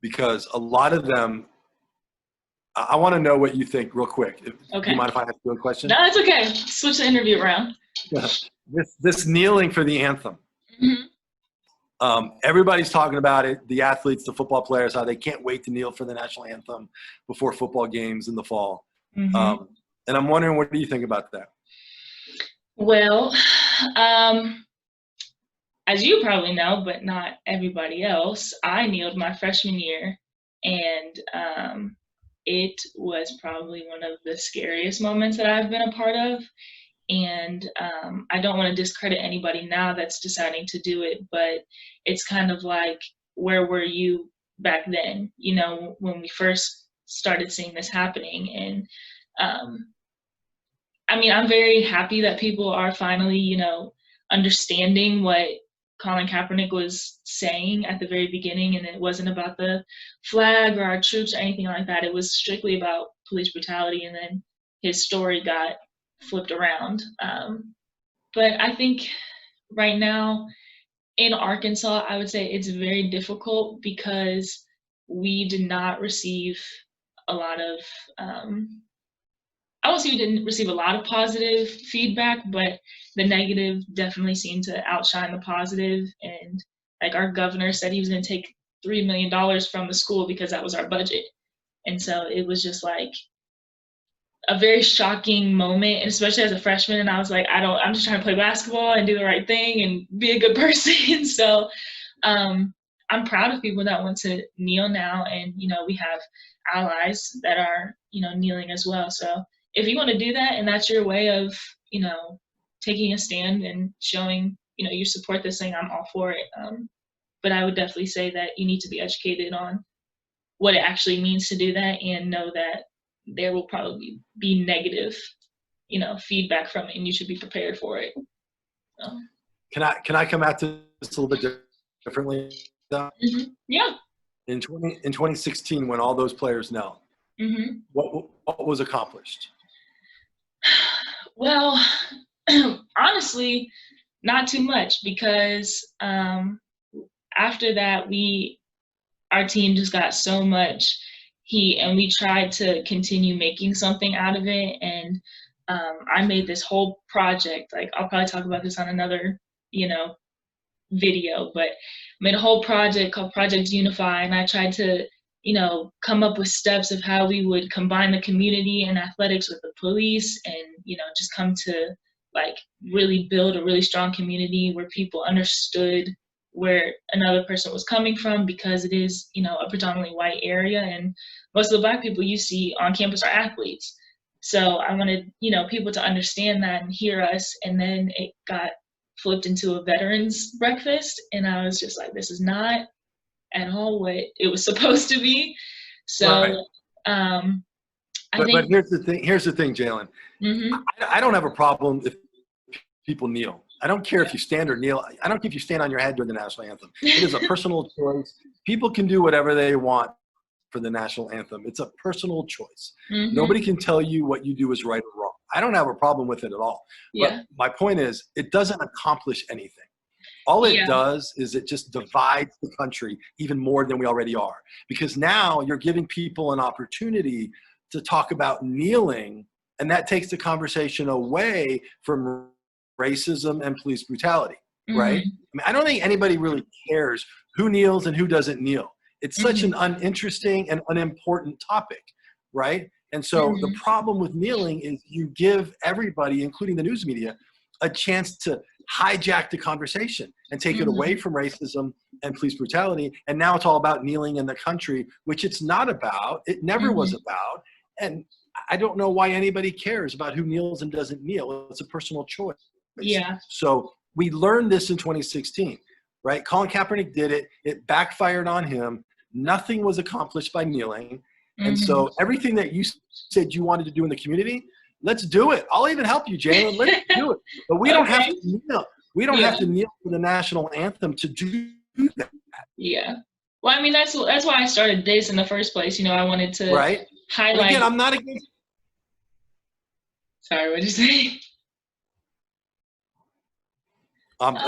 because a lot of them, I want to know what you think real quick. Do Okay. you mind if I ask you a question? No, it's okay. Switch the interview around. This kneeling for the anthem. Everybody's talking about it. The athletes, the football players, how they can't wait to kneel for the national anthem before football games in the fall. And I'm wondering, what do you think about that? Well, as you probably know, but not everybody else, I kneeled my freshman year, and it was probably one of the scariest moments that I've been a part of. And I don't want to discredit anybody now that's deciding to do it, but it's kind of like, where were you back then, you know, when we first started seeing this happening? And I mean, I'm very happy that people are finally, you know, understanding what Colin Kaepernick was saying at the very beginning, and it wasn't about the flag or our troops or anything like that. It was strictly about police brutality, and then his story got flipped around. But I think right now in Arkansas, I would say it's very difficult because we did not receive a lot of, I won't say we didn't receive a lot of positive feedback, but the negative definitely seemed to outshine the positive. And like, our governor said he was going to take $3 million from the school because that was our budget. And so it was just like a very shocking moment, and especially as a freshman. And I was like, I'm just trying to play basketball and do the right thing and be a good person. So I'm proud of people that want to kneel now. And, you know, we have allies that are, you know, kneeling as well. So if you want to do that and that's your way of, you know, taking a stand and showing, you know, you support this thing, I'm all for it. But I would definitely say that you need to be educated on what it actually means to do that, and know that there will probably be negative, you know, feedback from it, and you should be prepared for it. So. Can I come at this a little bit differently? Yeah. In 2016, when all those players knelt, what was accomplished? Well, honestly, not too much, because after that, our team just got so much heat, and we tried to continue making something out of it. And I made this whole project. Like, I'll probably talk about this on another, you know, video, but made a whole project called Project Unify, and I tried to, you know, come up with steps of how we would combine the community and athletics with the police, and, you know, just come to like really build a really strong community where people understood where another person was coming from, because it is, you know, a predominantly white area, and most of the Black people you see on campus are athletes. So I wanted, you know, people to understand that and hear us. And then it got flipped into a veterans breakfast, and I was just like, this is not at all what it was supposed to be. So right. But here's the thing, Jalen. I don't have a problem if people kneel. I don't care if you stand or kneel. I don't care if you stand on your head during the national anthem. It is a personal choice. People can do whatever they want for the national anthem. It's a personal choice. Nobody can tell you what you do is right or wrong. I don't have a problem with it at all. But my point is, it doesn't accomplish anything. All it does is it just divides the country even more than we already are. Because now you're giving people an opportunity to talk about kneeling, and that takes the conversation away from racism and police brutality, right? I mean, I don't think anybody really cares who kneels and who doesn't kneel. It's such an uninteresting and unimportant topic, right? And so the problem with kneeling is you give everybody, including the news media, a chance to hijack the conversation and take it away from racism and police brutality. And now it's all about kneeling in the country, which it's not about. It never was about. And I don't know why anybody cares about who kneels and doesn't kneel. It's a personal choice. Yeah. So we learned this in 2016, right? Colin Kaepernick did it. It backfired on him. Nothing was accomplished by kneeling. And so everything that you said you wanted to do in the community, let's do it. I'll even help you, Jalen. Let's do it. But we don't have to kneel. We don't have to kneel for the national anthem to do that. Yeah. Well, I mean, that's why I started this in the first place. You know, I wanted to highlight. And again, I'm not against. Sorry, what did you say?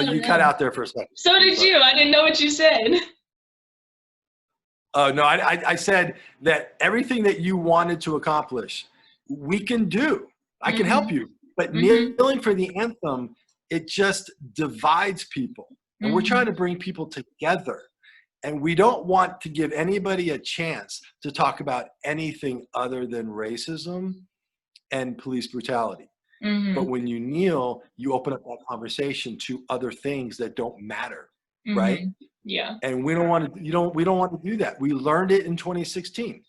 You cut out there for a second. So did you. I didn't know what you said. Oh, no, I said that everything that you wanted to accomplish, we can do. I can help you. But kneeling for the anthem, it just divides people. And we're trying to bring people together. And we don't want to give anybody a chance to talk about anything other than racism and police brutality. But when you kneel, you open up that conversation to other things that don't matter, right? Yeah. And we don't want to, we don't want to do that. We learned it in 2016.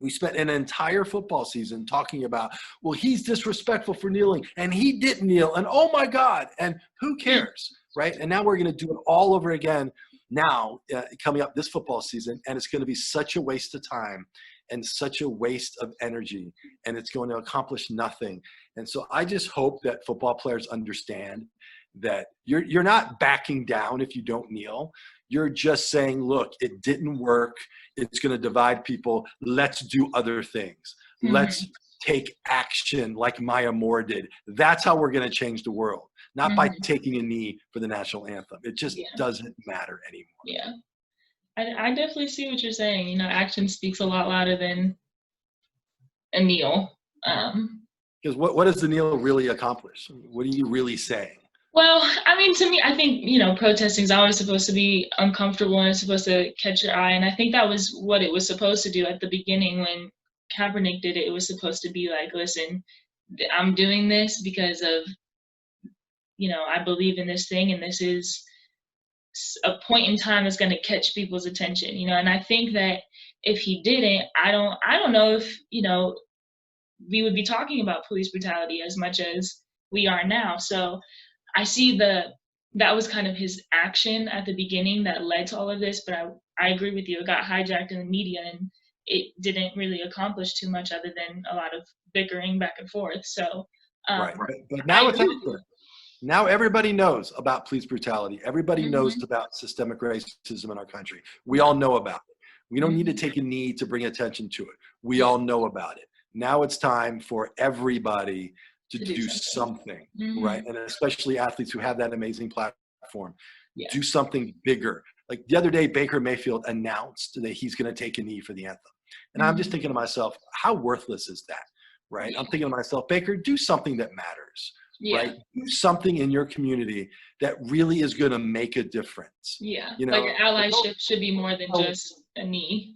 We spent an entire football season talking about, well, he's disrespectful for kneeling and he didn't kneel and oh my God, and who cares, right? And now we're going to do it all over again now coming up this football season, and it's going to be such a waste of time and such a waste of energy, and it's going to accomplish nothing. And so I just hope that football players understand that you're not backing down if you don't kneel. You're just saying, look, it didn't work. It's going to divide people. Let's do other things. Let's take action like Maya Moore did. That's how we're going to change the world, not by taking a knee for the national anthem. It just doesn't matter anymore. Yeah. I definitely see what you're saying. You know, action speaks a lot louder than a kneel. Because what does the kneel really accomplish? What are you really saying? Well, I mean, to me, I think, you know, protesting is always supposed to be uncomfortable and it's supposed to catch your eye. And I think that was what it was supposed to do at the beginning when Kaepernick did it. It was supposed to be like, listen, I'm doing this because of, you know, I believe in this thing and this is a point in time that's going to catch people's attention, you know. And I think that if he didn't, I don't know if, you know, we would be talking about police brutality as much as we are now. So I see that was kind of his action at the beginning that led to all of this, but I agree with you. It got hijacked in the media and it didn't really accomplish too much other than a lot of bickering back and forth. So right. But now it's out there. Now everybody knows about police brutality. Everybody knows about systemic racism in our country. We all know about it. We don't need to take a knee to bring attention to it. We all know about it. Now it's time for everybody to do something, right? And especially athletes who have that amazing platform. Do something bigger. Like the other day, Baker Mayfield announced that he's going to take a knee for the anthem. And I'm just thinking to myself, how worthless is that, right? I'm thinking to myself, Baker, do something that matters, right? Do something in your community that really is going to make a difference. Yeah, you know, like your allyship should be more than just a knee.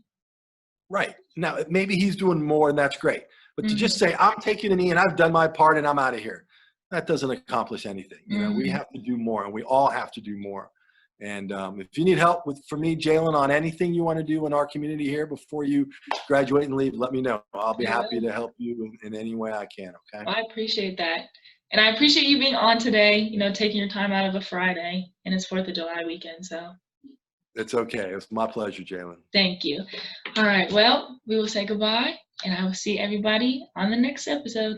Right. Now, maybe he's doing more and that's great. But to just say, I'm taking a knee and I've done my part and I'm out of here, that doesn't accomplish anything. You know, we have to do more and we all have to do more. And if you need help from me, Jalen, on anything you want to do in our community here before you graduate and leave, let me know. I'll be happy to help you in any way I can, okay? I appreciate that. And I appreciate you being on today, you know, taking your time out of a Friday, and it's 4th of July weekend, so. It's okay. It's my pleasure, Jalen. Thank you. All right, well, we will say goodbye, and I will see everybody on the next episode.